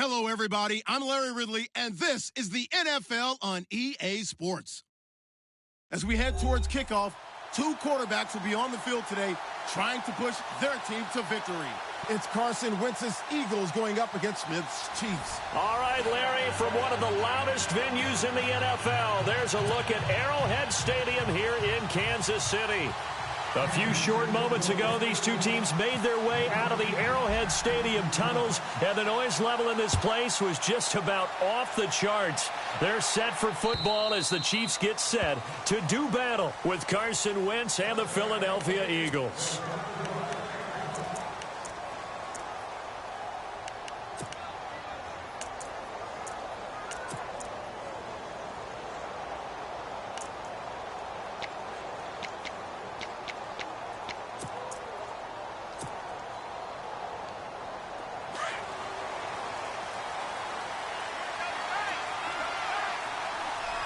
Hello, everybody. I'm Larry Ridley, and this is the NFL on EA Sports. As we head towards kickoff, two quarterbacks will be on the field today trying to push their team to victory. It's Carson Wentz's Eagles going up against Smith's Chiefs. All right, Larry, from one of the loudest venues in the NFL, there's a look at Arrowhead Stadium here in Kansas City. A few short moments ago, these two teams made their way out of the Arrowhead Stadium tunnels, and the noise level in this place was just about off the charts. They're set for football as the Chiefs get set to do battle with Carson Wentz and the Philadelphia Eagles.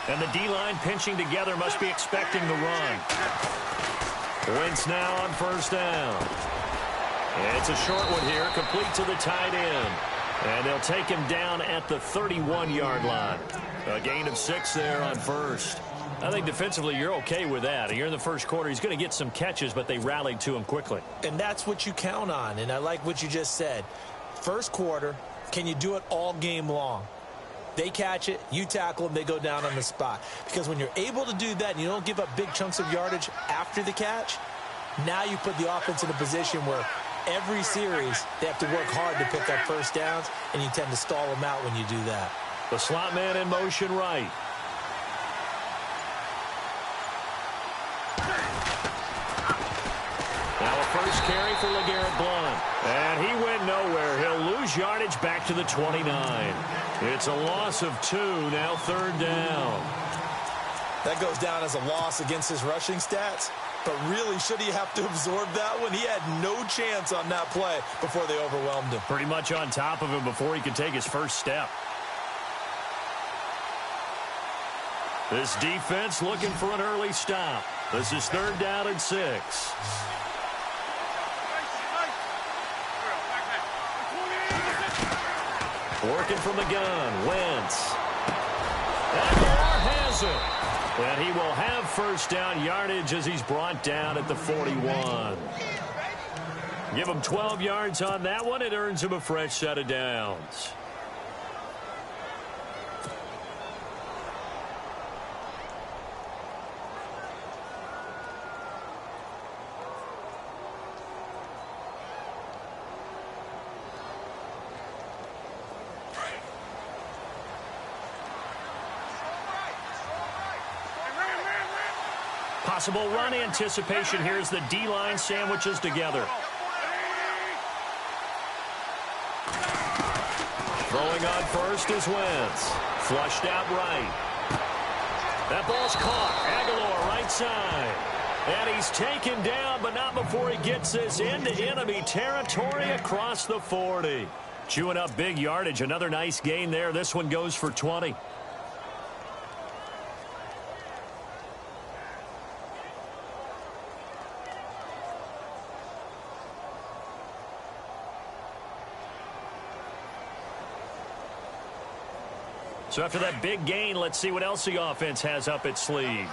And the D-line pinching together must be expecting the run. Wentz now on first down. It's a short one here, complete to the tight end. And they'll take him down at the 31-yard line. A gain of 6 there on first. I think defensively you're okay with that. You're in the first quarter. He's going to get some catches, but they rallied to him quickly. And that's what you count on, and I like what you just said. First quarter, can you do it all game long? They catch it, you tackle them, they go down on the spot. Because when you're able to do that and you don't give up big chunks of yardage after the catch, now you put the offense in a position where every series they have to work hard to pick up first downs, and you tend to stall them out when you do that. The slot man in motion right. Now a first carry for LeGarrette Blount. And he went nowhere. He'll lose yardage back to the 29. It's a loss of 2, now third down. That goes down as a loss against his rushing stats. But really, should he have to absorb that one? He had no chance on that play before they overwhelmed him. Pretty much on top of him before he could take his first step. This defense looking for an early stop. This is third down and 6. Working from the gun, Wentz. And Moore has it. And he will have first down yardage as he's brought down at the 41. Give him 12 yards on that one. It earns him a fresh set of downs. Possible run anticipation here as the D-line sandwiches together. Throwing on first is Wentz. Flushed out right. That ball's caught. Aguilar right side. And he's taken down, but not before he gets this into enemy territory across the 40. Chewing up big yardage. Another nice gain there. This one goes for 20. So after that big gain, let's see what else the offense has up its sleeve.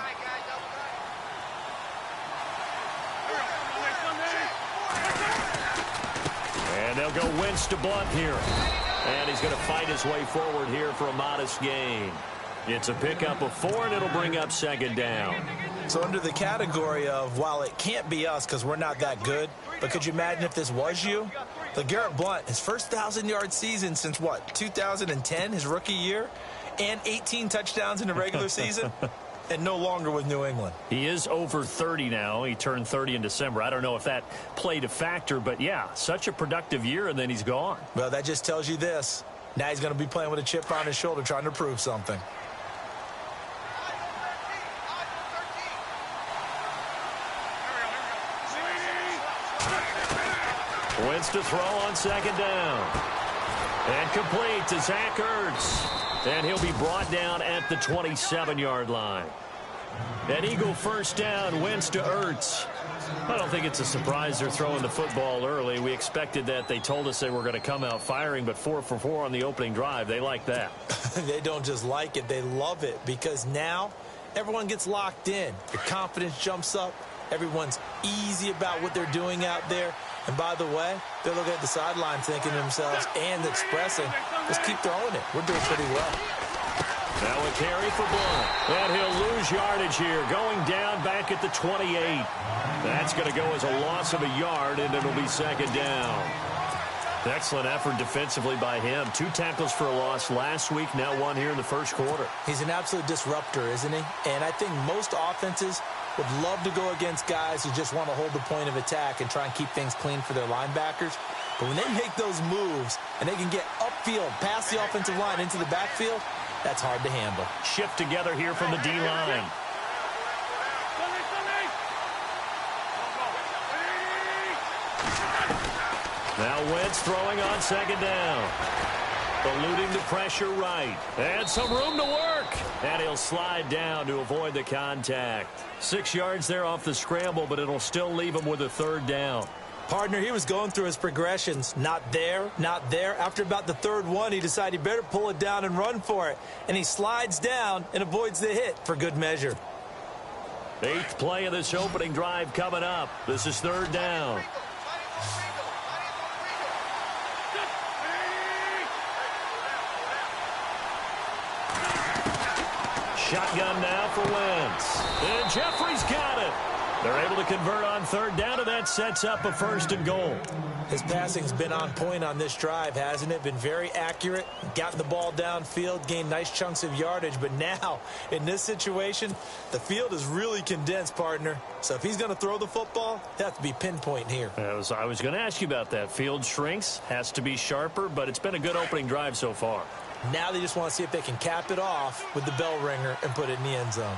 And they'll go Wentz to Blount here. And he's going to fight his way forward here for a modest gain. It's a pickup of 4, and it'll bring up second down. So under the category of, while it can't be us because we're not that good, but could you imagine if this was you? LeGarrette Blount, his first 1,000-yard season since, what, 2010, his rookie year? And 18 touchdowns in the regular season? And no longer with New England. He is over 30 now. He turned 30 in December. I don't know if that played a factor, but yeah, such a productive year, and then he's gone. Well, that just tells you this. Now he's going to be playing with a chip on his shoulder trying to prove something. Wentz to throw on second down. And complete to Zach Ertz. And he'll be brought down at the 27-yard line. An Eagle first down, Wentz to Ertz. I don't think it's a surprise they're throwing the football early. We expected that. They told us they were going to come out firing, but 4 for 4 on the opening drive. They like that. They don't just like it, they love it, because now everyone gets locked in. Your confidence jumps up. Everyone's easy about what they're doing out there. And by the way, they're looking at the sideline thinking to themselves and expressing, just keep throwing it. We're doing pretty well. Now a carry for Blount. And he'll lose yardage here, going down back at the 28. That's going to go as a loss of a yard, and it'll be second down. Excellent effort defensively by him. 2 tackles for a loss last week, now 1 here in the first quarter. He's an absolute disruptor, isn't he? And I think most offenses would love to go against guys who just want to hold the point of attack and try and keep things clean for their linebackers. But when they make those moves and they can get upfield, past the offensive line into the backfield, that's hard to handle. Shift together here from the D-line. Now Wentz throwing on second down. Eluding the pressure right. And some room to work. And he'll slide down to avoid the contact. 6 yards there off the scramble, but it'll still leave him with a third down. Partner, he was going through his progressions. Not there, not there. After about the third one, he decided he better pull it down and run for it. And he slides down and avoids the hit for good measure. 8th play of this opening drive coming up. This is third down. Shotgun now for Wentz. And Jeffrey's got it. They're able to convert on third down, and that sets up a 1st and goal. His passing's been on point on this drive, hasn't it? Been very accurate, gotten the ball downfield, gained nice chunks of yardage. But now, in this situation, the field is really condensed, partner. So if he's going to throw the football, it has to be pinpoint here. I was going to ask you about that. Field shrinks, has to be sharper, but it's been a good opening drive so far. Now they just want to see if they can cap it off with the bell ringer and put it in the end zone.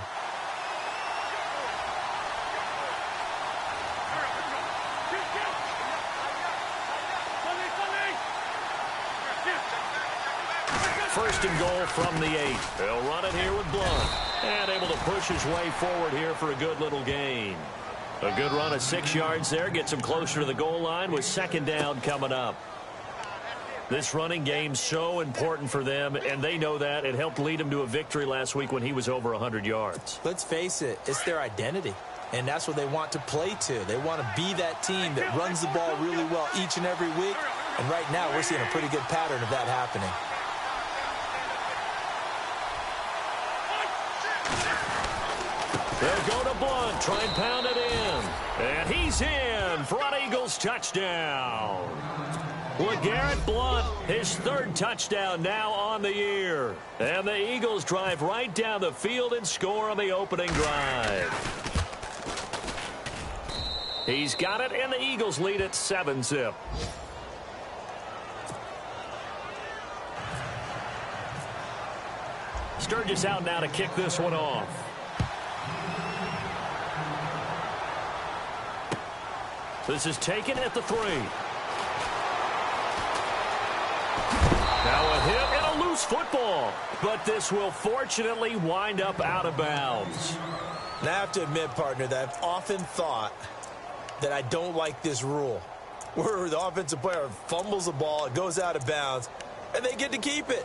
First and goal from the 8. They'll run it here with Blount. And able to push his way forward here for a good little gain. A good run of 6 yards there. Gets him closer to the goal line with second down coming up. This running game's so important for them, and they know that. It helped lead them to a victory last week when he was over 100 yards. Let's face it, it's their identity, and that's what they want to play to. They want to be that team that runs the ball really well each and every week, and right now we're seeing a pretty good pattern of that happening. They'll go to Blount, try and pound it in. And he's in for an Eagles touchdown. LeGarrette Blount, his 3rd touchdown now on the year. And the Eagles drive right down the field and score on the opening drive. He's got it, and the Eagles lead at 7-zip. Sturgis out now to kick this one off. This is taken at the 3. Now a hit and a loose football. But this will fortunately wind up out of bounds. Now I have to admit, partner, that I've often thought that I don't like this rule, where the offensive player fumbles the ball, it goes out of bounds, and they get to keep it.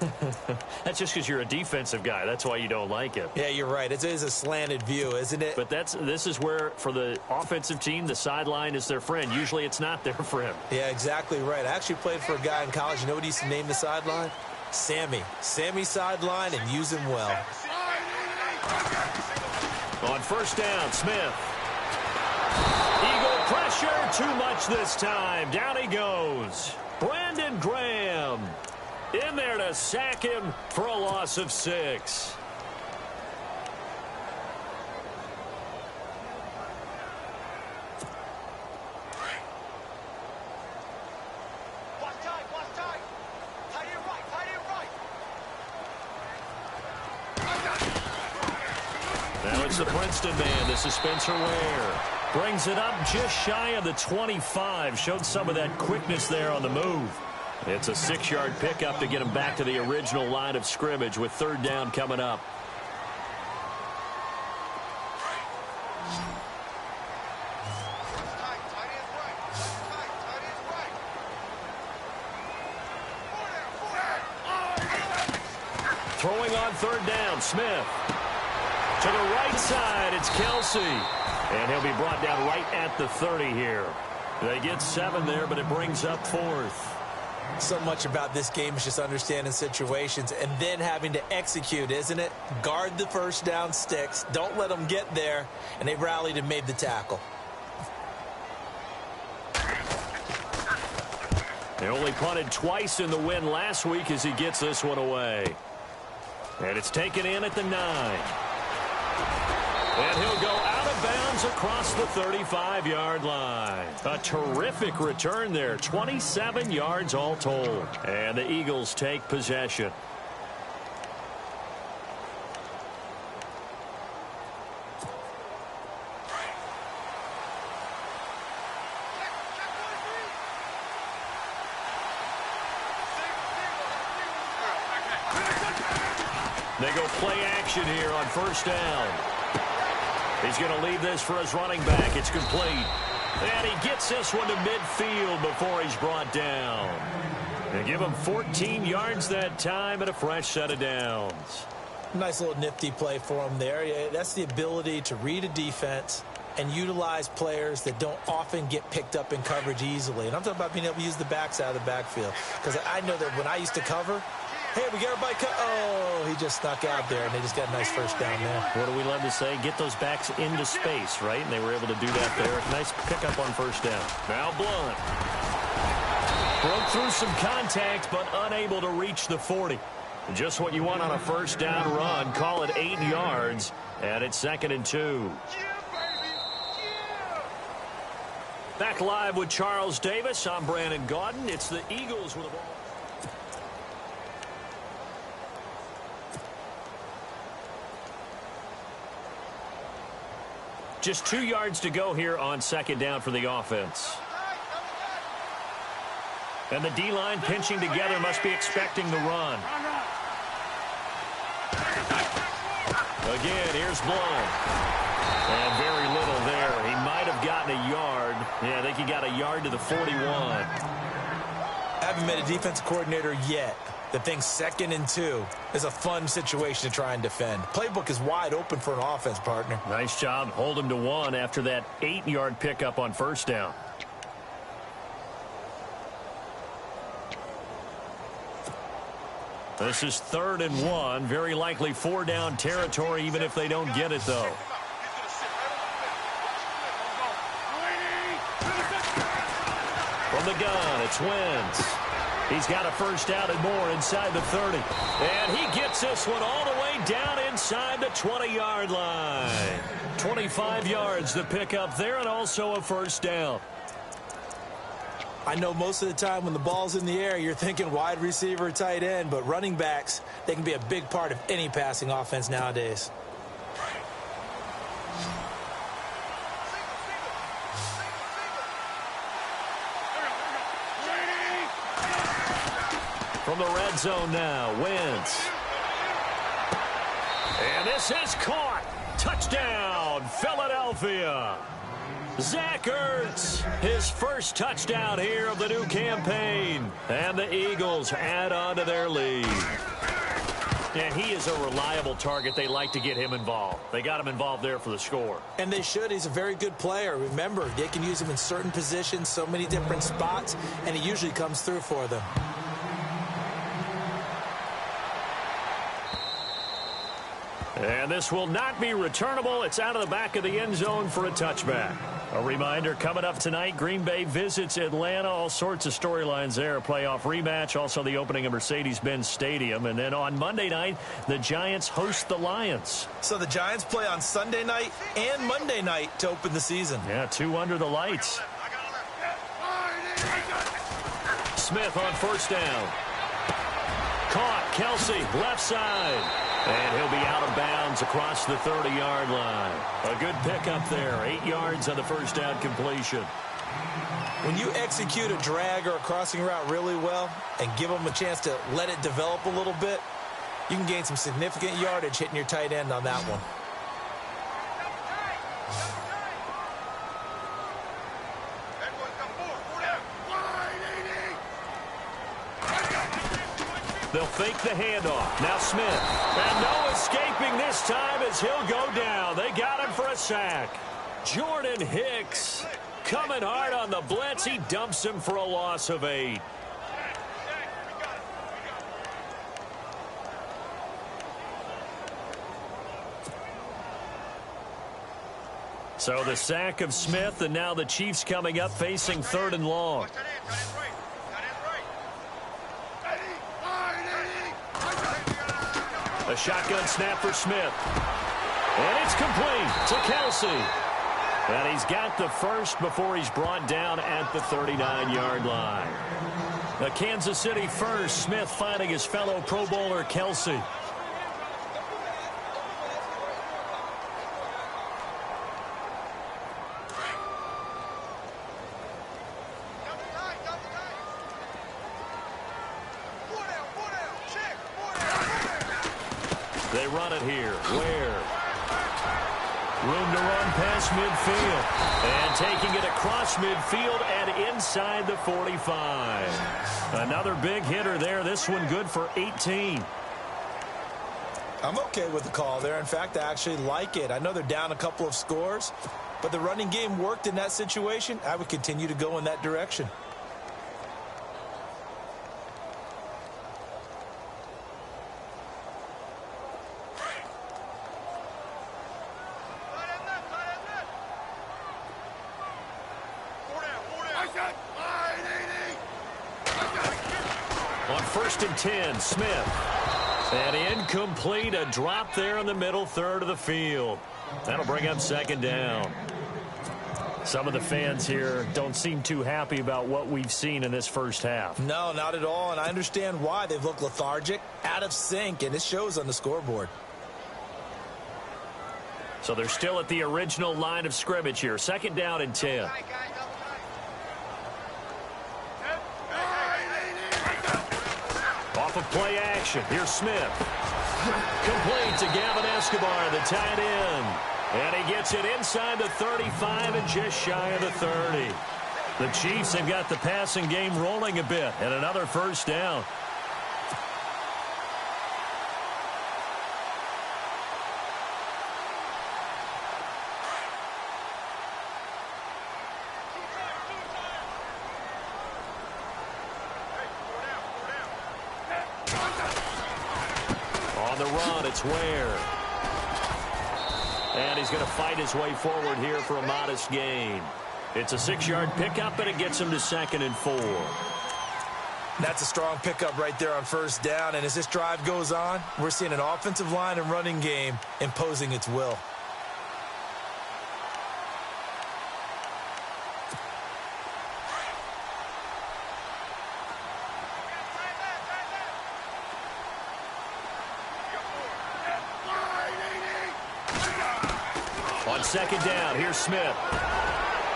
That's just because you're a defensive guy. That's why you don't like it. Yeah, you're right. It is a slanted view, isn't it? But this is where, for the offensive team, the sideline is their friend. Usually it's not their friend. Yeah, exactly right. I actually played for a guy in college. You know what he used to name the sideline? Sammy. Sammy sideline, and use him well. On first down, Smith. Eagle pressure, too much this time. Down he goes. Brandon Graham in there to sack him for a loss of 6. Now it's the Princeton man. This is Spencer Ware. Brings it up just shy of the 25. Showed some of that quickness there on the move. It's a 6-yard pickup to get him back to the original line of scrimmage with third down coming up. Throwing on third down, Smith. To the right side, it's Kelsey. And he'll be brought down right at the 30 here. They get 7 there, but it brings up 4th. So much about this game is just understanding situations and then having to execute, isn't it? Guard the first down sticks. Don't let them get there. And they rallied and made the tackle. They only punted twice in the win last week as he gets this one away. And it's taken in at the 9. And he'll go out of bounds across the 35-yard line. A terrific return there. 27 yards all told. And the Eagles take possession. They go play action here on first down. He's going to leave this for his running back. It's complete. And he gets this one to midfield before he's brought down. And give him 14 yards that time and a fresh set of downs. Nice little nifty play for him there. That's the ability to read a defense and utilize players that don't often get picked up in coverage easily. And I'm talking about being able to use the backs out of the backfield. Because I know that when I used to cover, hey, we got everybody cut. Oh, he just snuck out there, and they just got a nice first down there. What do we love to say? Get those backs into space, right? And they were able to do that there. Nice pickup on first down. Now Blunt. Broke through some contact, but unable to reach the 40. Just what you want on a first down run. Call it 8 yards, and it's 2nd and 2. Back live with Charles Davis. I'm Brandon Gaudin. It's the Eagles with the ball. Just 2 yards to go here on 2nd down for the offense. And the D-line pinching together, must be expecting the run. Again, here's Blunt. And very little there. He might have gotten a yard. Yeah, I think he got a yard to the 41. Haven't met a defensive coordinator yet that thinks 2nd and 2 is a fun situation to try and defend. Playbook is wide open for an offense, partner. Nice job. Hold him to 1 after that 8-yard pickup on first down. This is 3rd and 1. Very likely 4-down territory, even if they don't get it, though. From the gun, it's Wentz. He's got a first down and more inside the 30. And he gets this one all the way down inside the 20-yard line. 25 yards to pick up there, and also a first down. I know most of the time when the ball's in the air, you're thinking wide receiver, tight end, but running backs, they can be a big part of any passing offense nowadays. From the red zone now, Wentz. And this is caught. Touchdown, Philadelphia. Zach Ertz, his first touchdown here of the new campaign. And the Eagles add on to their lead. And he is a reliable target. They like to get him involved. They got him involved there for the score. And they should. He's a very good player. Remember, they can use him in certain positions, so many different spots, and he usually comes through for them. And this will not be returnable. It's out of the back of the end zone for a touchback. A reminder, coming up tonight, Green Bay visits Atlanta. All sorts of storylines there. A playoff rematch, also the opening of Mercedes-Benz Stadium. And then on Monday night, the Giants host the Lions. So the Giants play on Sunday night and Monday night to open the season. Yeah, 2 under the lights. Smith on first down. Caught, Kelsey, left side. And he'll be out of bounds across the 30-yard line. A good pickup there. 8 yards on the first down completion. When you execute a drag or a crossing route really well and give them a chance to let it develop a little bit, you can gain some significant yardage hitting your tight end on that one. They'll fake the handoff. Now Smith. And no escaping this time as he'll go down. They got him for a sack. Jordan Hicks coming hard on the blitz. He dumps him for a loss of 8. So the sack of Smith, and now the Chiefs coming up facing 3rd and long. A shotgun snap for Smith. And it's complete to Kelce. And he's got the first before he's brought down at the 39-yard line. The Kansas City first, Smith finding his fellow Pro Bowler Kelce. They run it here. Ware. Room to run past midfield. And taking it across midfield and inside the 45. Another big hitter there. This one good for 18. I'm okay with the call there. In fact, I actually like it. I know they're down a couple of scores, but the running game worked in that situation. I would continue to go in that direction. On 1st and 10, Smith. And incomplete, a drop there in the middle third of the field. That'll bring up 2nd down. Some of the fans here don't seem too happy about what we've seen in this first half. No, not at all, and I understand why. They've looked lethargic, out of sync, and it shows on the scoreboard. So they're still at the original line of scrimmage here. 2nd down and 10. Off of play action. Here's Smith. Complete to Gavin Escobar, the tight end. And he gets it inside the 35 and just shy of the 30. The Chiefs have got the passing game rolling a bit. And another 1st down. On the run, it's Ware. And he's going to fight his way forward here for a modest gain. It's a 6-yard pickup, and it gets him to 2nd and 4. That's a strong pickup right there on 1st down. And as this drive goes on, we're seeing an offensive line and running game imposing its will. On 2nd down, here's Smith.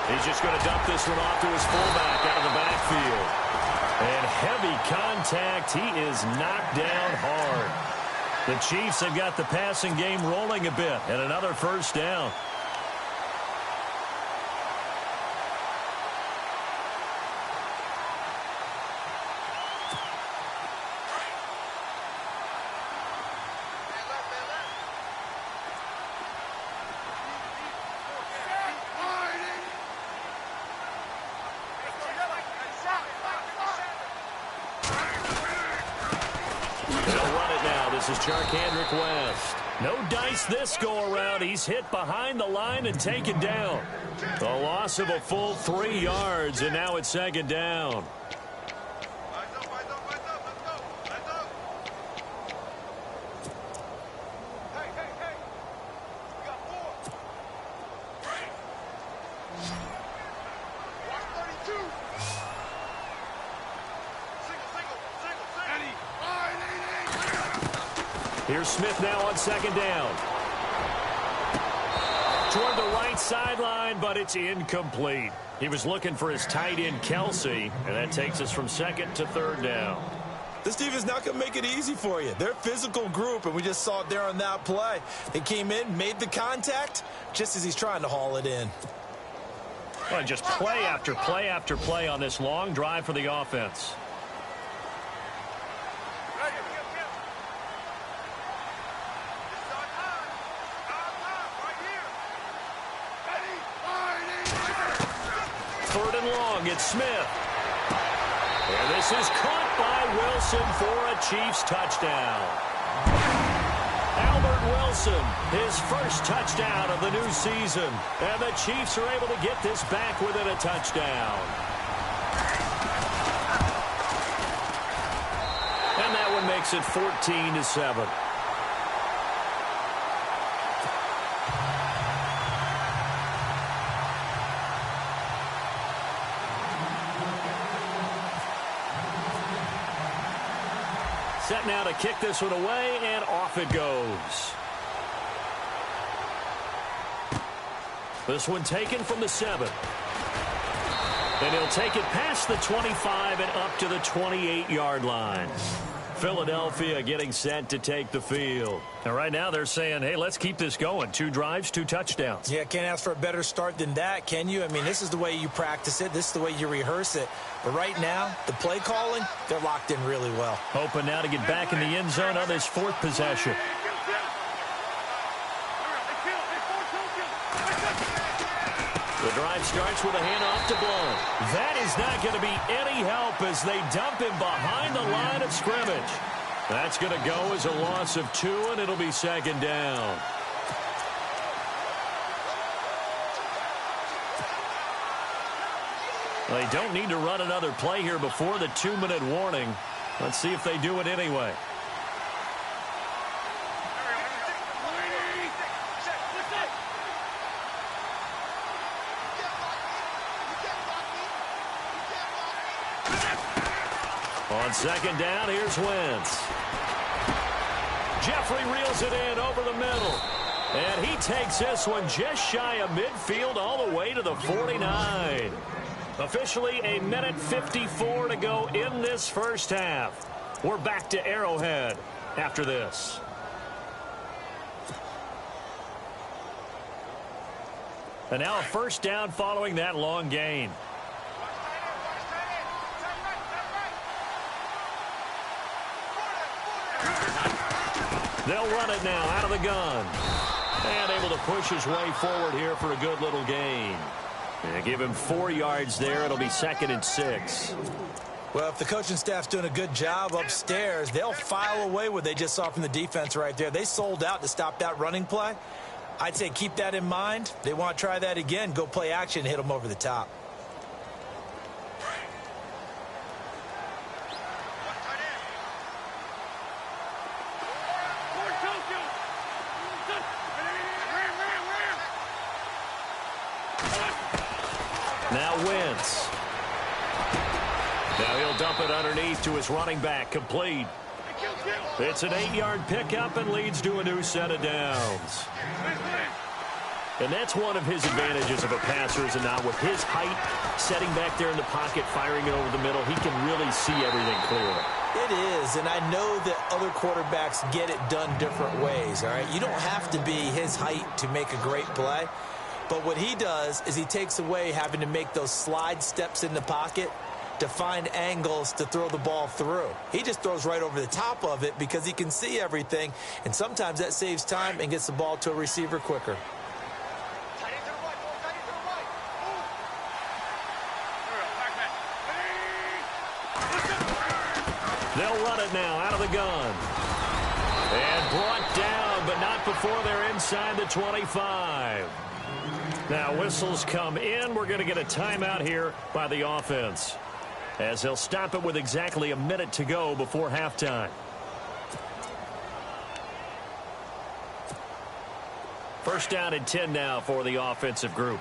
He's just going to dump this one off to his fullback out of the backfield. And heavy contact. He is knocked down hard. The Chiefs have got the passing game rolling a bit, and another 1st down. This is Charcandrick West. No dice this go-around. He's hit behind the line and taken down. The loss of a full 3 yards, and now it's 2nd down. Here's Smith now on 2nd down. Toward the right sideline, but it's incomplete. He was looking for his tight end, Kelce, and that takes us from 2nd to 3rd down. This team is not going to make it easy for you. They're a physical group, and we just saw it there on that play. They came in, made the contact, just as he's trying to haul it in. Well, just play after play after play on this long drive for the offense. third and long. It's Smith. And this is caught by Wilson for a Chiefs touchdown. Albert Wilson, his first touchdown of the new season. And the Chiefs are able to get this back within a touchdown. And that one makes it 14-7. Set now to kick this one away, and off it goes. This one taken from the 7. And he'll take it past the 25 and up to the 28-yard line. Philadelphia getting set to take the field. And right now they're saying, hey, let's keep this going. 2 drives, 2 touchdowns. Yeah, can't ask for a better start than that, can you? I mean, this is the way you practice it. This is the way you rehearse it. But right now, the play calling, they're locked in really well. Hoping now to get back in the end zone on this 4th possession. The drive starts with a handoff to Blount. That is not going to be any help as they dump him behind the line of scrimmage. That's going to go as a loss of 2, and it'll be 2nd down. They don't need to run another play here before the 2-minute warning. Let's see if they do it anyway. On 2nd down, here's Wentz. Jeffrey reels it in over the middle. And he takes this one just shy of midfield all the way to the 49. Officially a minute 54 to go in this first half. We're back to Arrowhead after this. And now a first down following that long gain. They'll run it now out of the gun. And able to push his way forward here for a good little gain. And give him 4 yards there. It'll be 2nd and 6. Well, if the coaching staff's doing a good job upstairs, they'll file away what they just saw from the defense right there. They sold out to stop that running play. I'd say keep that in mind. They want to try that again. Go play action and hit them over the top. Now Wentz. Now he'll dump it underneath to his running back, complete. It's an 8-yard pickup and leads to a new set of downs. And that's one of his advantages of a passer, is now with his height, setting back there in the pocket, firing it over the middle, he can really see everything clearly. It is, and I know that other quarterbacks get it done different ways, all right? You don't have to be his height to make a great play. But what he does is he takes away having to make those slide steps in the pocket to find angles to throw the ball through. He just throws right over the top of it because he can see everything, and sometimes that saves time and gets the ball to a receiver quicker. They'll run it now out of the gun. And brought down, but not before they're inside the 25. Now whistles come in. We're going to get a timeout here by the offense, as they'll stop it with exactly a minute to go before halftime. First down and 10 now for the offensive group.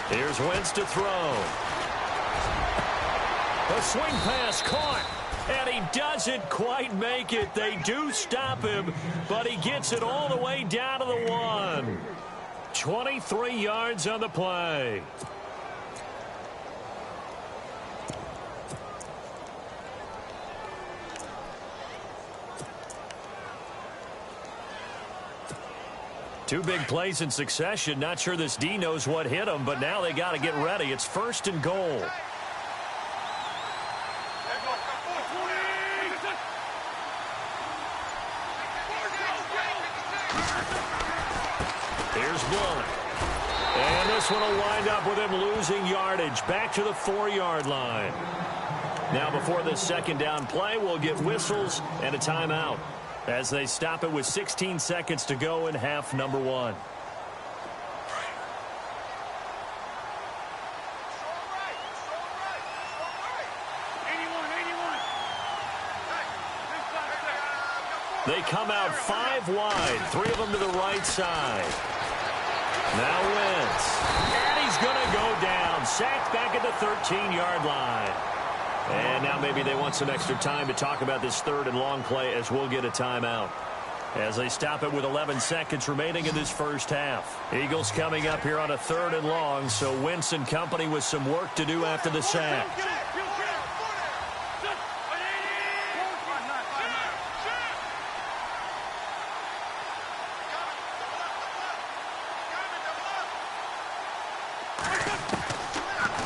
Here's Wentz to throw. A swing pass caught, and he doesn't quite make it. They do stop him, but he gets it all the way down to the 1. 23 yards on the play. Two big plays in succession. Not sure this D knows what hit him, but now they got to get ready. It's 1st and goal. shoulders blown. And this one will wind up with him losing yardage back to the 4-yard line. Now before this second down play, we'll get whistles and a timeout as they stop it with 16 seconds to go in half number 1. They come out 5 wide, 3 of them to the right side. Now Wentz. And he's going to go down. Sacked back at the 13-yard line. And now maybe they want some extra time to talk about this third and long play as we'll get a timeout. As they stop it with 11 seconds remaining in this first half. Eagles coming up here on a third and long, so Wentz and company with some work to do after the sack.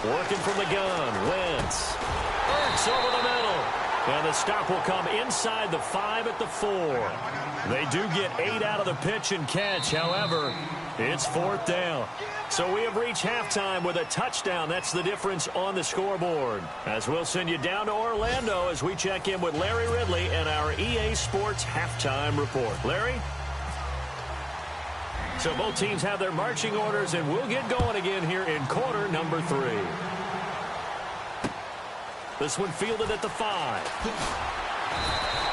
Working from the gun, Wentz. Ertz over the middle. And the stop will come inside the 5 at the 4. They do get 8 out of the pitch and catch. However, it's 4th down. So we have reached halftime with a touchdown. That's the difference on the scoreboard. As we'll send you down to Orlando as we check in with Larry Ridley and our EA Sports halftime report. Larry? So both teams have their marching orders, and we'll get going again here in quarter number 3. This one fielded at the 5.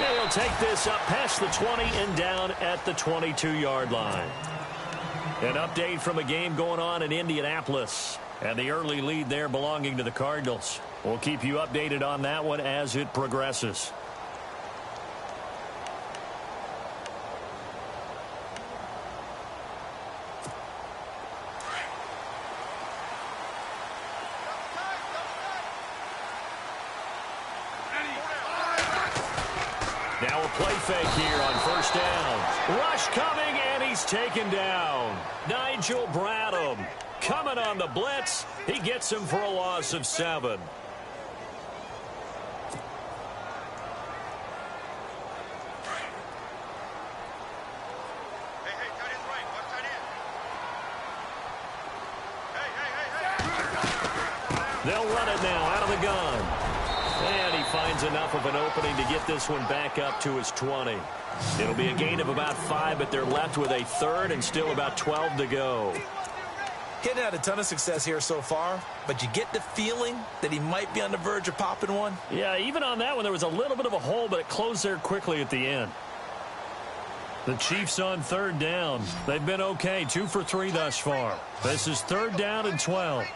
And he'll take this up past the 20 and down at the 22-yard line. An update from a game going on in Indianapolis, and the early lead there belonging to the Cardinals. We'll keep you updated on that one as it progresses. Now a play fake here on first down. Rush coming, and he's taken down. Nigel Bradham coming on the blitz. He gets him for a loss of 7. They'll run it now out of the gun. And he finds enough of an opening to get this one back up to his 20. It'll be a gain of about 5, but they're left with a third and still about 12 to go. He hadn't had a ton of success here so far, but you get the feeling that he might be on the verge of popping one. Yeah, even on that one, there was a little bit of a hole, but it closed there quickly at the end. The Chiefs on third down. They've been okay, 2 for 3 thus far. This is third down and 12.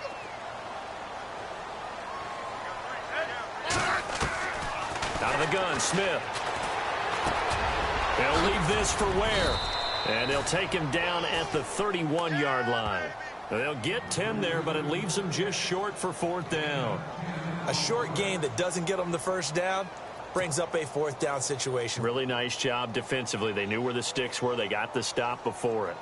Out of the gun, Smith. They'll leave this for Ware. And they'll take him down at the 31-yard line. They'll get 10 there, but it leaves them just short for 4th down. A short gain that doesn't get them the first down brings up a 4th down situation. Really nice job defensively. They knew where the sticks were. They got the stop before it.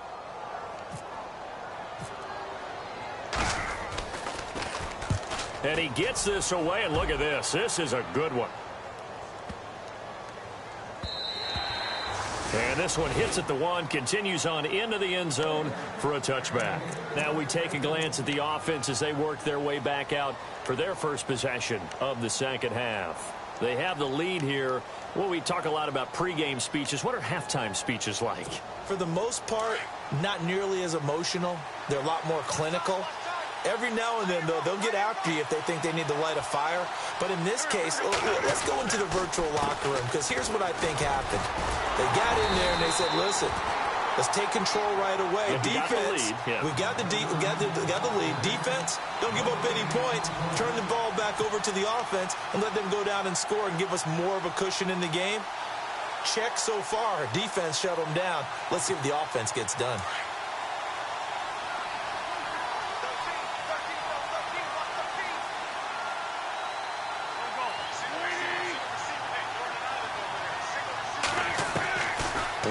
And he gets this away, and look at this. This is a good one. And this one hits at the 1, continues on into the end zone for a touchback. Now we take a glance at the offense as they work their way back out for their first possession of the second half. They have the lead here. Well, we talk a lot about pregame speeches. What are halftime speeches like? For the most part, not nearly as emotional. They're a lot more clinical. Every now and then, though, they'll get after you if they think they need to light a fire. But in this case, let's go into the virtual locker room, because here's what I think happened. They got in there and they said, listen, let's take control right away. Defense, we got the lead. Defense, don't give up any points. Turn the ball back over to the offense and let them go down and score and give us more of a cushion in the game. Check so far. Defense shut them down. Let's see if the offense gets done.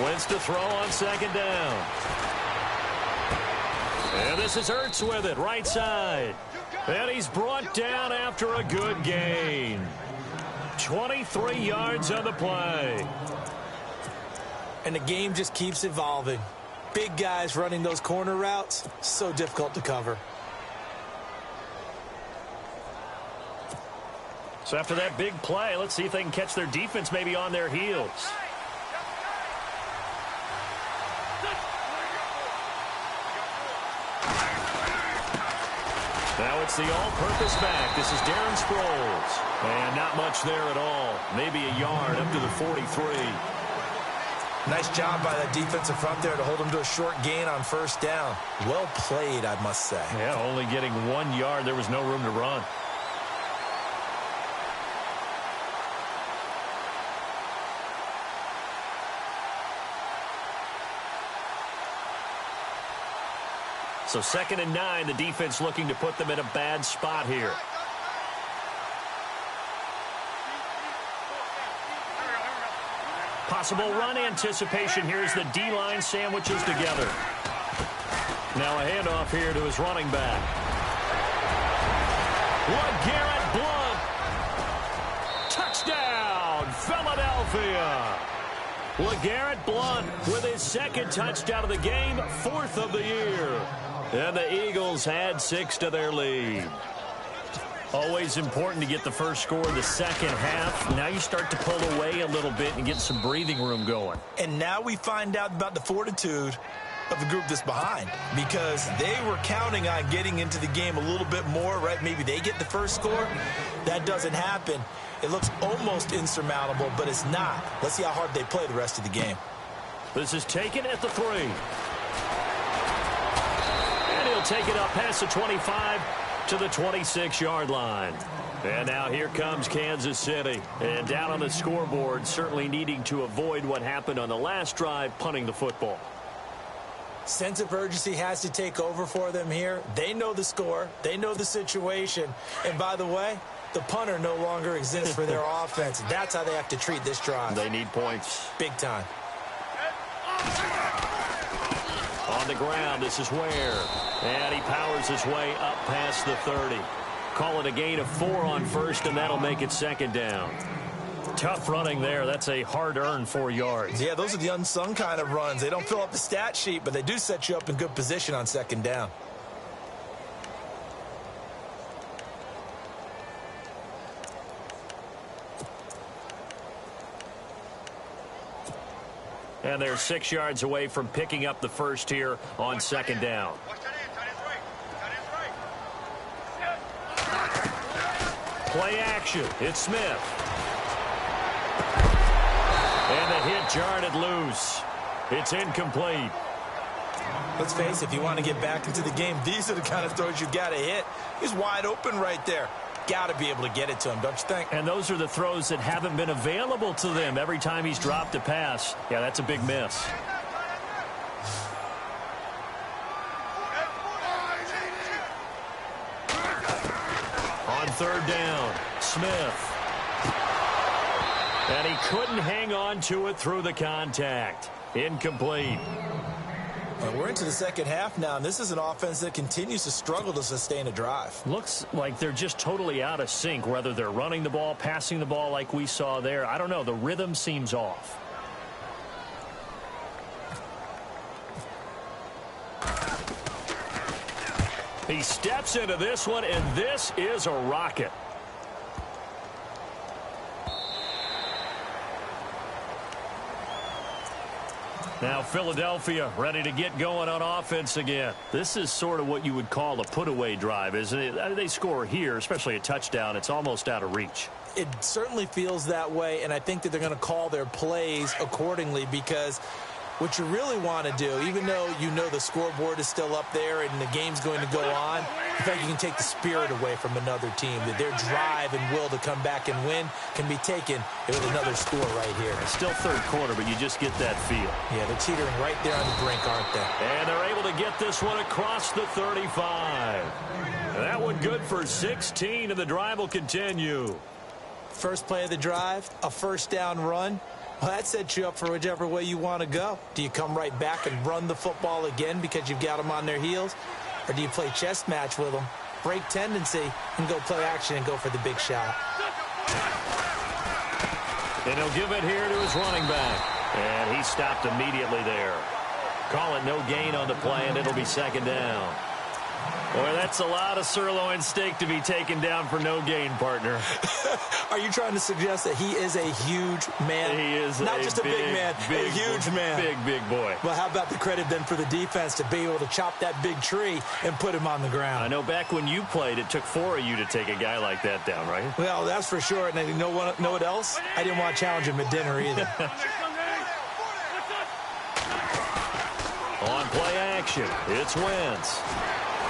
Wentz to throw on second down. And this is Ertz with it, right side. And he's brought down after a good gain. 23 yards on the play. And the game just keeps evolving. big guys running those corner routes, so difficult to cover. So after that big play, let's see if they can catch their defense maybe on their heels. Now it's the all-purpose back. This is Darren Sproles. And not much there at all. Maybe a yard up to the 43. Nice job by that defensive front there to hold them to a short gain on first down. Well played, I must say. Yeah, only getting 1 yard. There was no room to run. So 2nd and 9, the defense looking to put them in a bad spot here. Possible run anticipation. Here's the D-line sandwiches together. Now a handoff here to his running back. LeGarrette Blount. Touchdown, Philadelphia. LeGarrette Blount with his 2nd touchdown of the game, 4th of the year. And the Eagles add 6 to their lead. Always important to get the first score in the second half. Now you start to pull away a little bit and get some breathing room going. And now we find out about the fortitude of the group that's behind, because they were counting on getting into the game a little bit more, right? Maybe they get the first score. That doesn't happen. It looks almost insurmountable, but it's not. Let's see how hard they play the rest of the game. This is taken at the 3. And he'll take it up past the 25 to the 26-yard line. And now here comes Kansas City. And down on the scoreboard, certainly needing to avoid what happened on the last drive, punting the football. Sense of urgency has to take over for them here. They know the score. They know the situation. And by the way, the punter no longer exists for their offense. That's how they have to treat this drive. They need points. Big time. On the ground, this is Ware. And he powers his way up past the 30. Call it a gain of 4 on first, and that'll make it 2nd down. Tough running there. That's a hard-earned 4 yards. Yeah, those are the unsung kind of runs. They don't fill up the stat sheet, but they do set you up in good position on 2nd down. And they're 6 yards away from picking up the first here on 2nd down. Play action. It's Smith. And the hit jarred it loose. It's incomplete. Let's face it, if you want to get back into the game, these are the kind of throws you've got to hit. He's wide open right there. Got to be able to get it to him, don't you think? And those are the throws that haven't been available to them every time he's dropped a pass. Yeah, that's a big miss. On 3rd down, Smith. And he couldn't hang on to it through the contact. Incomplete. We're into the second half now, and this is an offense that continues to struggle to sustain a drive. Looks like they're just totally out of sync, whether they're running the ball, passing the ball like we saw there. I don't know. The rhythm seems off. He steps into this one, and this is a rocket. Now Philadelphia ready to get going on offense again. This is sort of what you would call a put-away drive, isn't it? They score here, especially a touchdown. It's almost out of reach. It certainly feels that way, and I think that they're going to call their plays accordingly, because what you really want to do, even though you know the scoreboard is still up there and the game's going to go on, in fact, you can take the spirit away from another team, that their drive and will to come back and win can be taken with another score right here. It's still 3rd quarter, but you just get that feel. Yeah, they're teetering right there on the brink, aren't they? And they're able to get this one across the 35. That one good for 16, and the drive will continue. First play of the drive, a 1st down run. Well, that sets you up for whichever way you want to go. Do you come right back and run the football again because you've got them on their heels? Or do you play chess match with them, break tendency, and go play action and go for the big shot? And he'll give it here to his running back. And he stopped immediately there. Call it no gain on the play, and it'll be second down. Boy, that's a lot of sirloin steak to be taken down for no gain, partner. Are you trying to suggest that he is a huge man? He is not just a big man, a huge man. Big boy. Well, how about the credit then for the defense to be able to chop that big tree and put him on the ground? I know back when you played, it took 4 of you to take a guy like that down, right? Well, that's for sure. And you know what else? I didn't want to challenge him at dinner either. On play action, it's Wentz.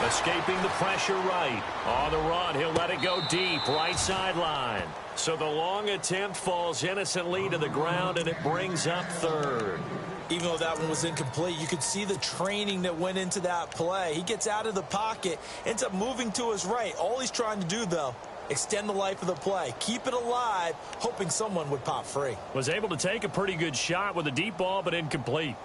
Escaping the pressure right. On the run, he'll let it go deep, right sideline. So the long attempt falls innocently to the ground, and it brings up third. Even though that one was incomplete, you could see the training that went into that play. He gets out of the pocket, ends up moving to his right. All he's trying to do, though, extend the life of the play. Keep it alive, hoping someone would pop free. Was able to take a pretty good shot with a deep ball, but incomplete.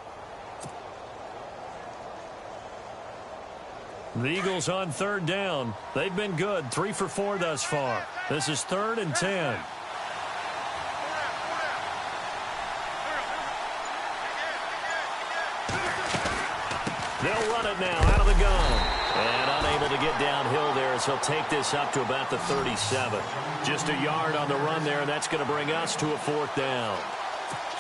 The Eagles on third down. They've been good, 3 for 4 thus far. This is 3rd and 10. They'll run it now out of the gun. And unable to get downhill there as he'll take this up to about the 37. Just a yard on the run there, and that's going to bring us to a 4th down.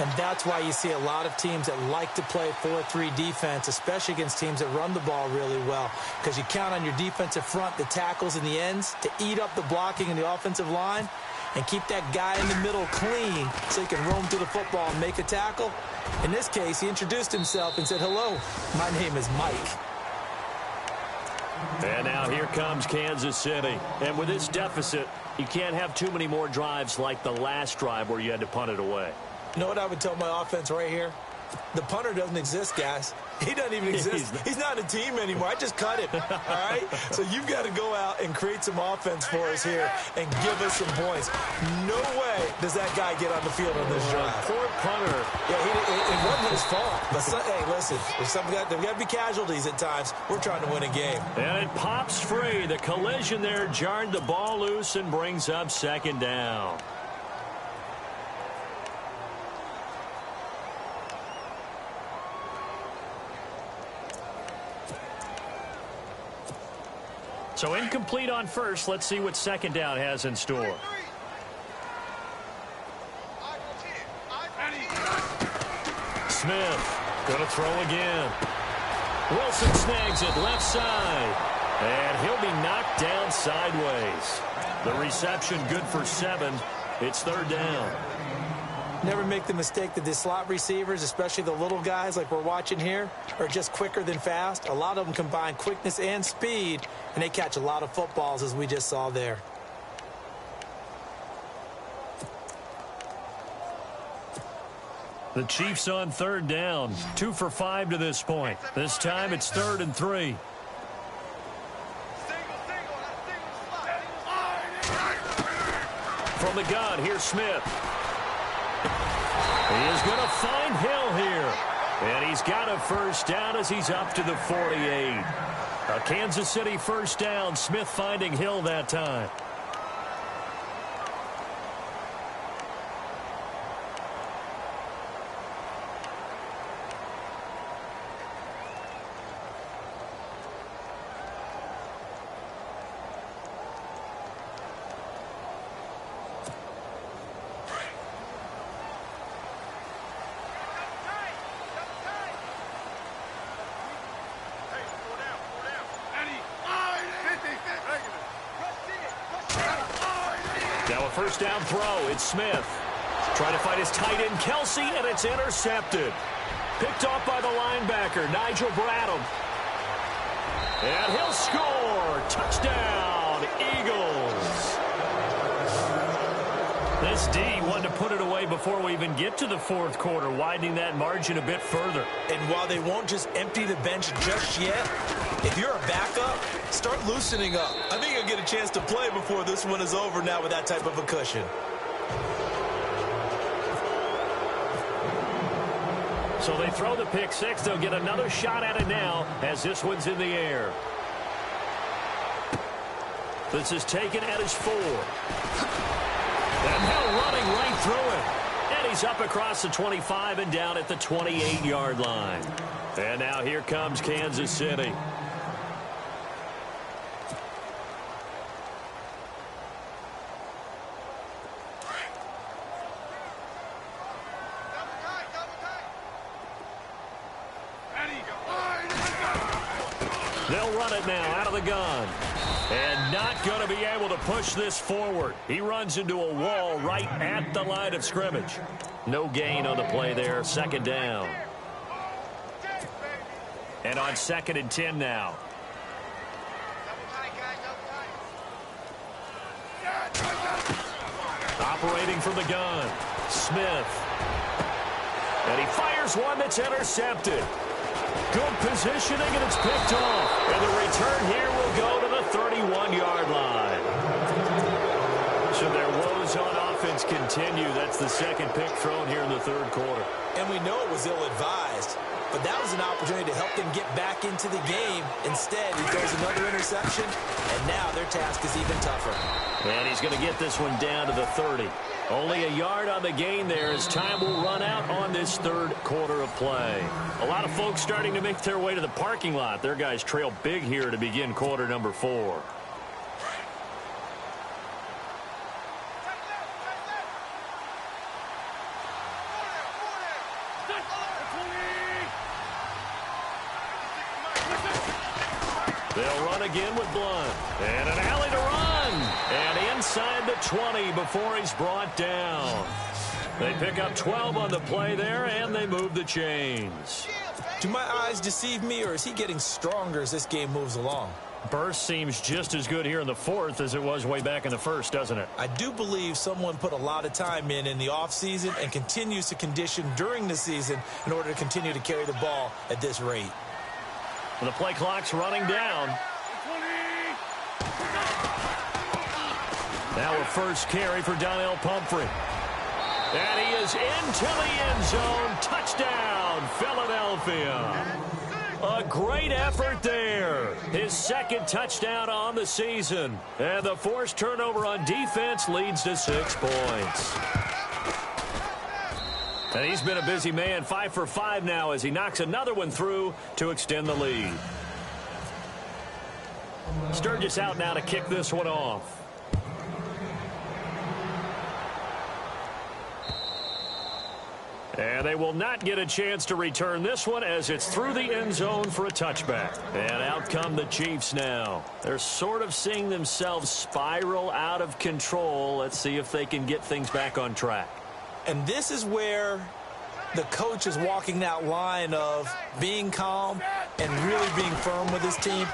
And that's why you see a lot of teams that like to play 4-3 defense, especially against teams that run the ball really well, because you count on your defensive front, the tackles and the ends, to eat up the blocking in the offensive line and keep that guy in the middle clean so he can roam through the football and make a tackle. In this case, he introduced himself and said, "Hello, my name is Mike." And now here comes Kansas City. And with this deficit, you can't have too many more drives like the last drive where you had to punt it away. You know what I would tell my offense right here? The punter doesn't exist, guys. He doesn't even exist. He's not a team anymore. I just cut him, all right? So you've got to go out and create some offense for us here and give us some points. No way does that guy get on the field on this drive. Poor punter. Yeah, it wasn't his fault. But, hey, listen, there's got to be casualties at times. We're trying to win a game. And it pops free. The collision there jarred the ball loose and brings up 2nd down. So incomplete on first. Let's see what 2nd down has in store. Smith going to throw again. Wilson snags it left side. And he'll be knocked down sideways. The reception good for 7. It's 3rd down. Never make the mistake that the slot receivers, especially the little guys like we're watching here, are just quicker than fast. A lot of them combine quickness and speed, and they catch a lot of footballs, as we just saw there. The Chiefs on 3rd down. 2 for 5 to this point. This time it's 3rd and 3. From the gun, here's Smith. He is going to find Hill here. And he's got a 1st down as he's up to the 48. A Kansas City 1st down. Smith finding Hill that time. Now a 1st down throw. It's Smith. Trying to find his tight end, Kelsey, and it's intercepted. Picked off by the linebacker, Nigel Bradham. And he'll score. Touchdown, Eagles. This D wanted to put it away before we even get to the 4th quarter, widening that margin a bit further. And while they won't just empty the bench just yet, if you're a backup, start loosening up. I think you'll get a chance to play before this one is over now with that type of a cushion. So they throw the pick 6. They'll get another shot at it now as this one's in the air. This is taken at his 4. And now running right through it. And he's up across the 25 and down at the 28-yard line. And now here comes Kansas City. They'll run it now out of the gun. And not going to be able to push this forward. He runs into a wall right at the line of scrimmage. No gain on the play there. Second down. And on 2nd and 10 now. Operating from the gun. Smith. And he fires one that's intercepted. Good positioning, and it's picked off. And the return here will go to the 31-yard line. So their woes on offense continue. That's the second pick thrown here in the third quarter. And we know it was ill-advised, but that was an opportunity to help them get back into the game. Instead, he throws another interception, and now their task is even tougher. And he's going to get this one down to the 30. Only a yard on the gain there as time will run out on this third quarter of play. A lot of folks starting to make their way to the parking lot. Their guys trail big here to begin quarter number 4. They'll run again with Blunt. And an alley to run. And inside the 20 before he's brought down. They pick up 12 on the play there, and they move the chains. Do my eyes deceive me, or is he getting stronger as this game moves along? Burst seems just as good here in the fourth as it was way back in the first, doesn't it? I do believe someone put a lot of time in the offseason and continues to condition during the season in order to continue to carry the ball at this rate. And the play clock's running down. Now a first carry for Donnell Pumphrey. And he is into the end zone. Touchdown, Philadelphia. A great effort there. His second touchdown on the season. And the forced turnover on defense leads to 6 points. And he's been a busy man, 5 for 5 now as he knocks another one through to extend the lead. Sturgis out now to kick this one off. And they will not get a chance to return this one as it's through the end zone for a touchback. And out come the Chiefs now. They're sort of seeing themselves spiral out of control. Let's see if they can get things back on track. And this is where the coach is walking that line of being calm and really being firm with his team.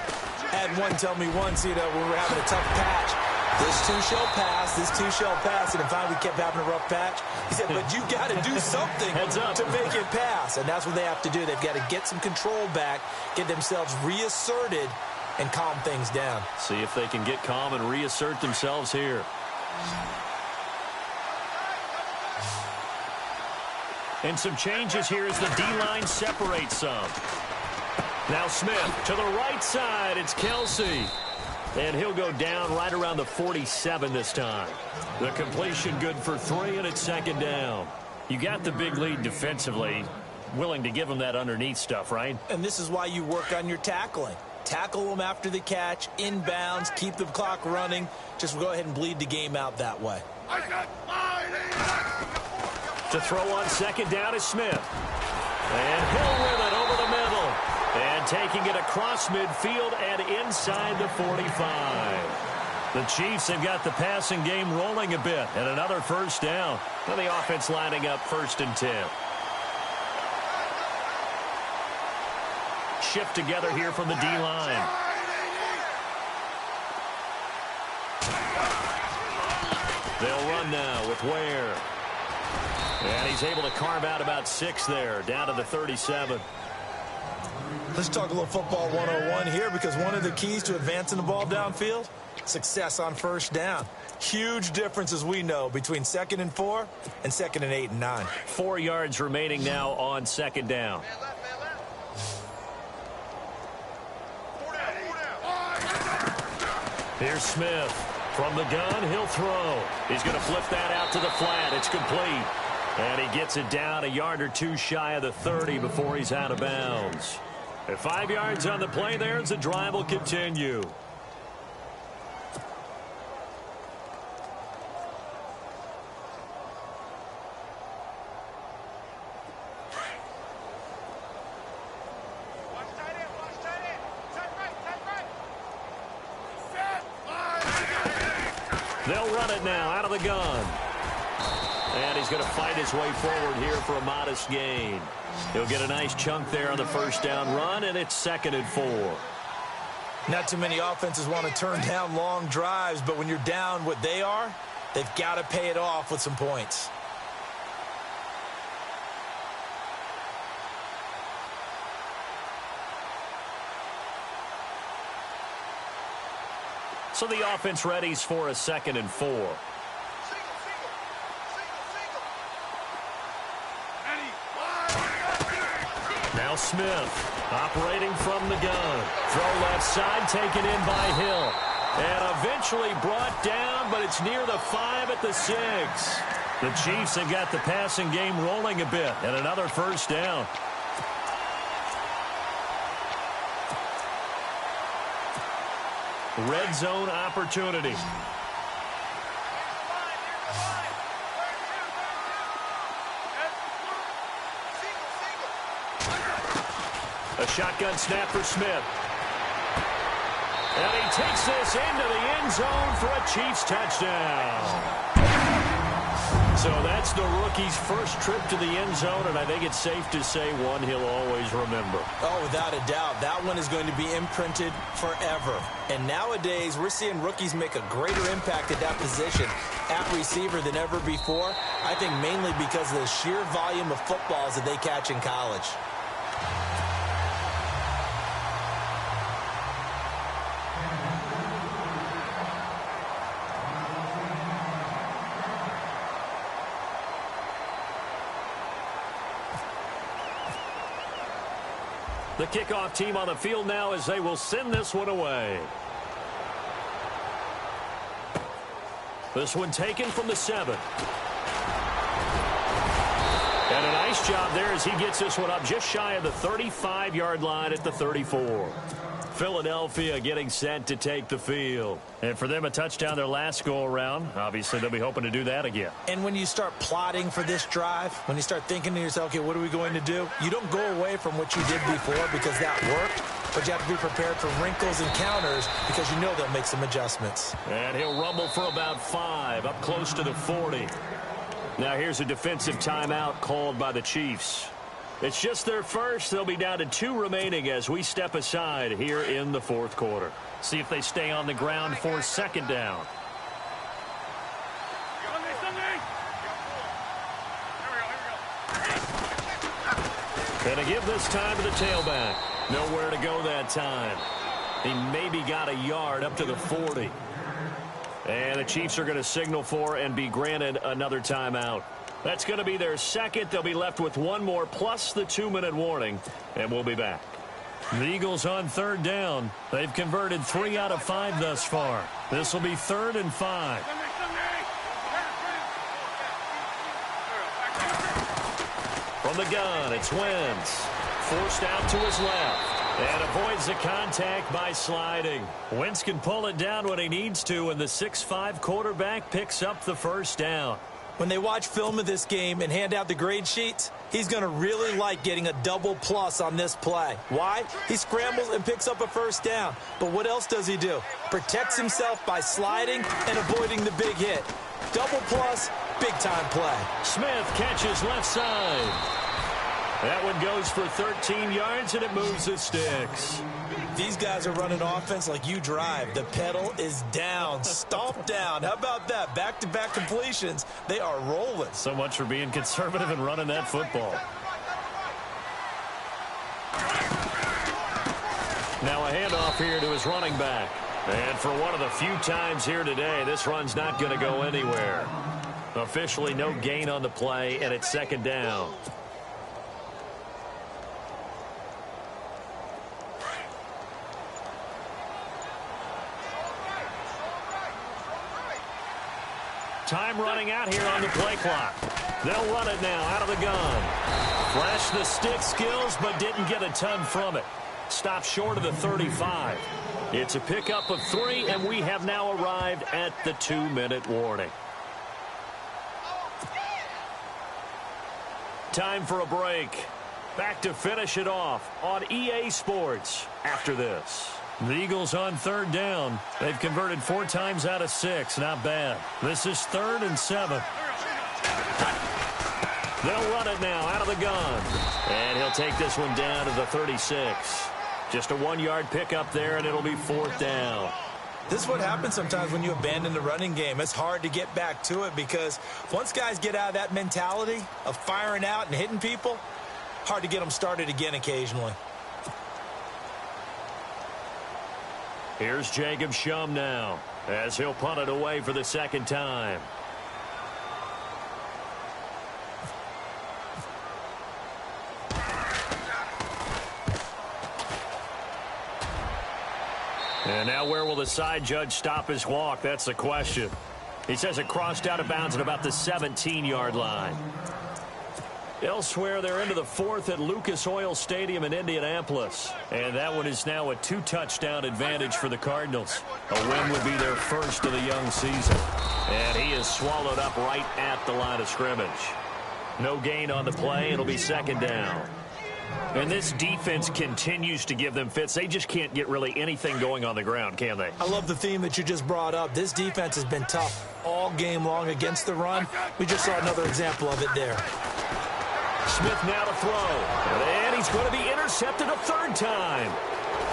I had one tell me once, when we were having a tough patch, this too shall pass, this too shall pass, and finally we kept having a rough patch. He said, but you got to do something to make it pass, and that's what they have to do. They've got to get some control back, get themselves reasserted, and calm things down. See if they can get calm and reassert themselves here. And some changes here as the D-line separates some. Now Smith to the right side. It's Kelsey. And he'll go down right around the 47 this time. The completion good for 3, and it's second down. You got the big lead defensively. Willing to give them that underneath stuff, right? And this is why you work on your tackling. Tackle them after the catch, inbounds, keep the clock running. Just go ahead and bleed the game out that way. To throw on second down is Smith. And Hill with it over the middle. And taking it across midfield and inside the 45. The Chiefs have got the passing game rolling a bit. And another first down. And the offense lining up 1st and 10. Shift together here from the D-line. They'll run now with Ware. And he's able to carve out about 6 there, down to the 37. Let's talk a little football 101 here, because one of the keys to advancing the ball downfield, success on first down. Huge difference, as we know, between 2nd and 4 and 2nd and 8 and 9. 4 yards remaining now on second down. Here's Smith. From the gun, he'll throw. He's going to flip that out to the flat. It's complete. And he gets it down a yard or two shy of the 30 before he's out of bounds. At 5 yards on the play there, the drive will continue. They'll run it now out of the gun. And he's going to fight his way forward here for a modest gain. He'll get a nice chunk there on the first down run, and it's 2nd and 4. Not too many offenses want to turn down long drives, but when you're down what they are, they've got to pay it off with some points. So the offense readies for a 2nd and 4. Now Smith operating from the gun. Throw left side taken in by Hill. And eventually brought down, but it's near the 5 at the 6. The Chiefs have got the passing game rolling a bit, and another first down. Red zone opportunity. A shotgun snap for Smith. And he takes this into the end zone for a Chiefs touchdown. So that's the rookie's first trip to the end zone, and I think it's safe to say one he'll always remember. Oh, without a doubt. That one is going to be imprinted forever. And nowadays, we're seeing rookies make a greater impact at that position at receiver than ever before. I think mainly because of the sheer volume of footballs that they catch in college. The kickoff team on the field now as they will send this one away. This one taken from the 7. And a nice job there as he gets this one up just shy of the 35-yard line at the 34. Philadelphia getting set to take the field. And for them, a touchdown their last go-around. Obviously, they'll be hoping to do that again. And when you start plotting for this drive, when you start thinking to yourself, okay, what are we going to do? You don't go away from what you did before because that worked, but you have to be prepared for wrinkles and counters because you know they'll make some adjustments. And he'll rumble for about 5, up close to the 40. Now here's a defensive timeout called by the Chiefs. It's just their first. They'll be down to 2 remaining as we step aside here in the 4th quarter. See if they stay on the ground for 2nd down. And to give this time to the tailback. Nowhere to go that time. He maybe got a yard up to the 40. And the Chiefs are going to signal for and be granted another timeout. That's going to be their second. They'll be left with one more plus the 2-minute warning, and we'll be back. The Eagles on 3rd down. They've converted 3 out of 5 thus far. This will be 3rd and 5. From the gun, it's Wentz. Forced out to his left. And avoids the contact by sliding. Wentz can pull it down when he needs to, and the 6'5" quarterback picks up the first down. When they watch film of this game and hand out the grade sheets, he's going to really like getting a double plus on this play. Why? He scrambles and picks up a first down. But what else does he do? Protects himself by sliding and avoiding the big hit. Double plus, big-time play. Smith catches left side. That one goes for 13 yards, and it moves the sticks. These guys are running offense like you drive. The pedal is down, stomped down. How about that? Back-to-back completions. They are rolling. So much for being conservative and running that football. Now a handoff here to his running back. And for one of the few times here today, this run's not going to go anywhere. Officially no gain on the play, and it's 2nd down. Time running out here on the play clock. They'll run it now out of the gun. Flashed the stick skills, but didn't get a ton from it. Stopped short of the 35. It's a pickup of 3, and we have now arrived at the 2-minute warning. Time for a break. Back to finish it off on EA Sports after this. The Eagles on 3rd down. They've converted 4 times out of 6. Not bad. This is 3rd and 7. They'll run it now out of the gun. And he'll take this one down to the 36. Just a 1-yard pickup there, and it'll be 4th down. This is what happens sometimes when you abandon the running game. It's hard to get back to it because once guys get out of that mentality of firing out and hitting people, hard to get them started again occasionally. Here's Jacob Shum now as he'll punt it away for the 2nd time. And now where will the side judge stop his walk? That's the question. He says it crossed out of bounds at about the 17-yard line. Elsewhere, they're into the 4th at Lucas Oil Stadium in Indianapolis. And that one is now a 2-touchdown advantage for the Cardinals. A win would be their first of the young season. And he is swallowed up right at the line of scrimmage. No gain on the play. It'll be 2nd down. And this defense continues to give them fits. They just can't get really anything going on the ground, can they? I love the theme that you just brought up. This defense has been tough all game long against the run. We just saw another example of it there. Smith now to throw. And he's going to be intercepted a 3rd time.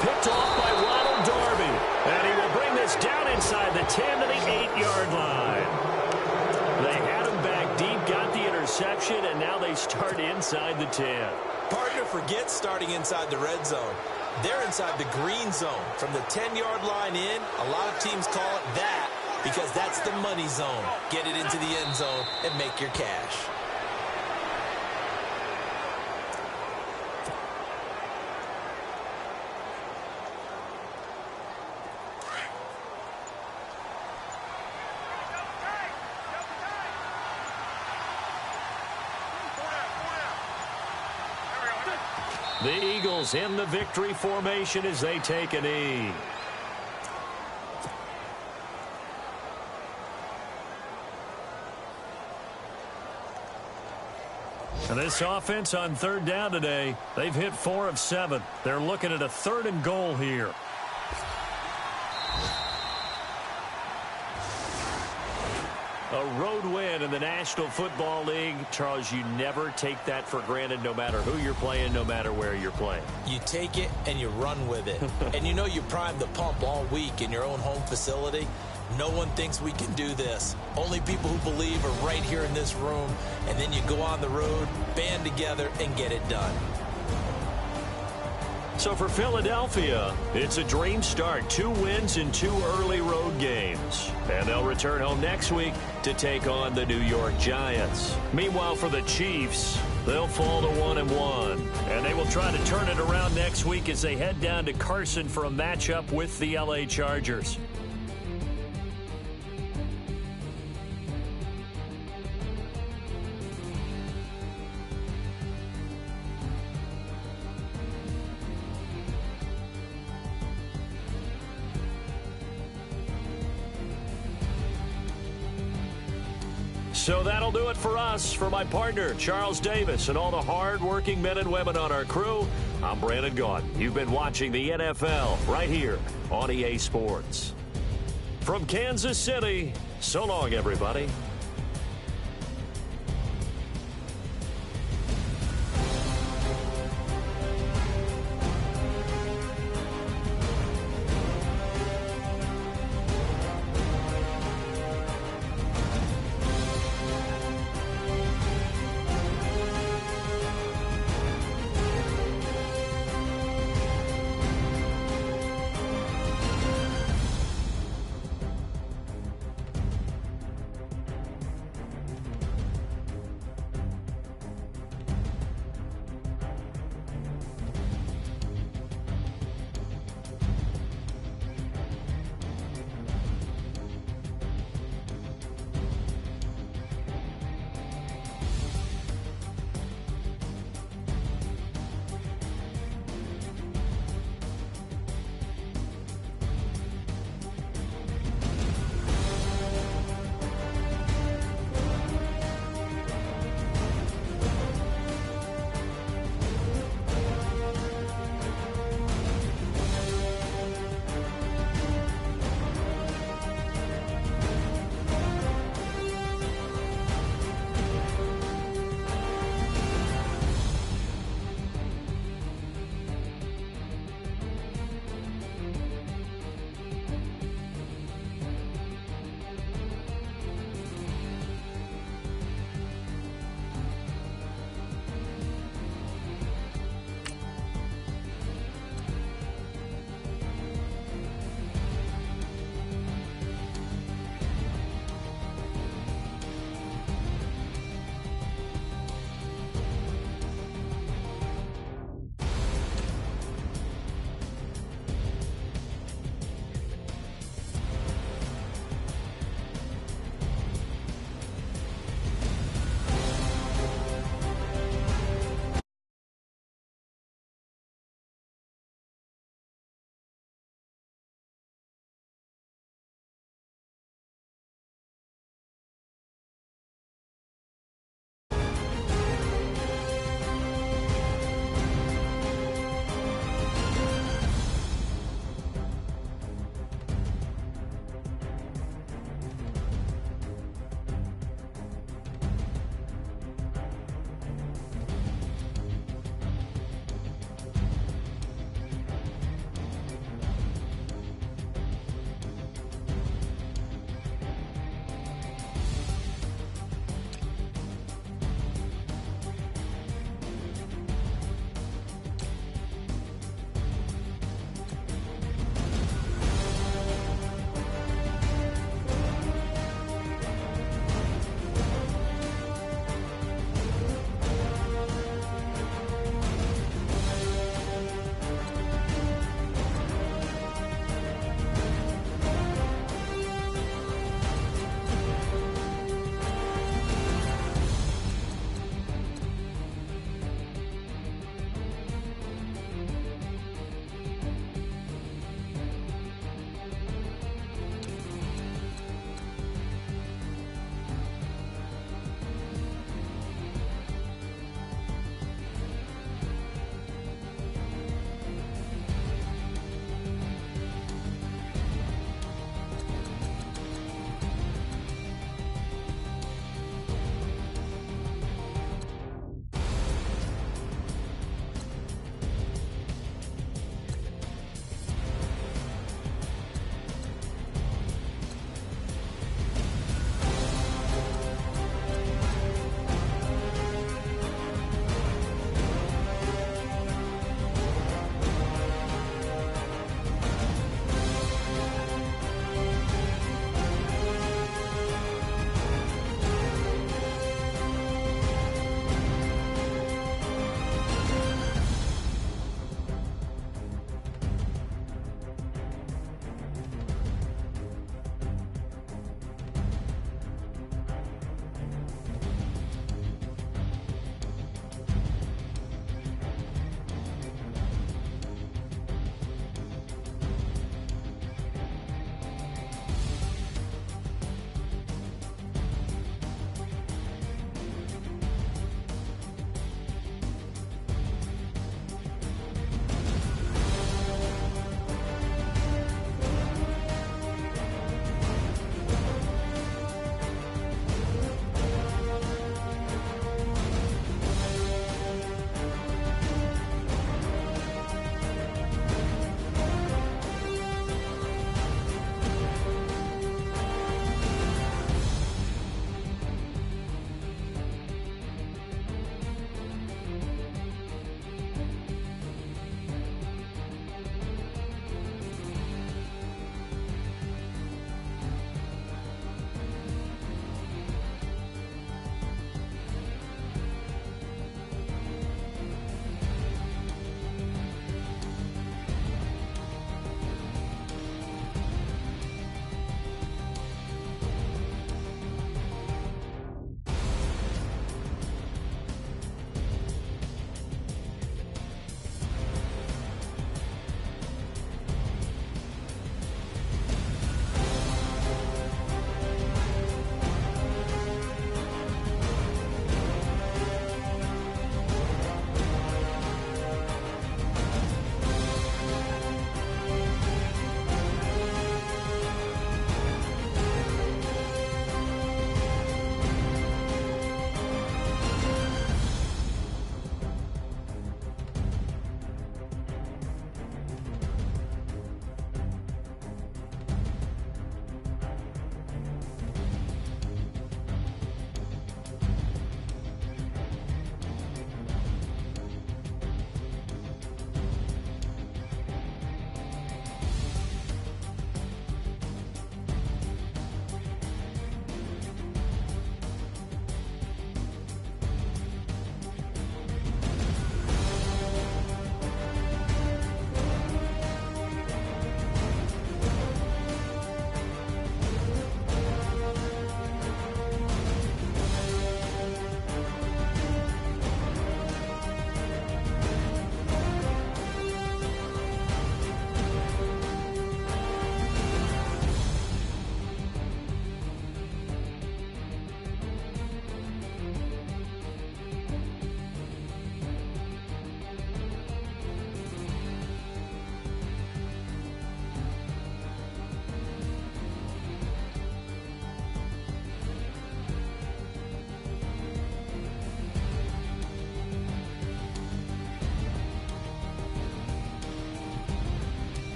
Picked off by Ronald Darby. And he will bring this down inside the 10 to the 8-yard line. They had him back deep, got the interception, and now they start inside the 10. Partner forgets starting inside the red zone. They're inside the green zone. From the 10-yard line in, a lot of teams call it that because that's the money zone. Get it into the end zone and make your cash. The Eagles in the victory formation as they take a knee. And this offense on 3rd down today, they've hit 4 of 7. They're looking at a 3rd and goal here. A road win in the National Football League. Charles, you never take that for granted no matter who you're playing, no matter where you're playing. You take it and you run with it. And you know you primed the pump all week in your own home facility. No one thinks we can do this. Only people who believe are right here in this room. And then you go on the road, band together, and get it done. So for Philadelphia, it's a dream start. 2 wins in 2 early road games. And they'll return home next week to take on the New York Giants. Meanwhile, for the Chiefs, they'll fall to 1-1. And they will try to turn it around next week as they head down to Carson for a matchup with the LA Chargers. So that'll do it for us. For my partner, Charles Davis, and all the hard-working men and women on our crew, I'm Brandon Gaudin. You've been watching the NFL right here on EA Sports. From Kansas City, so long, everybody.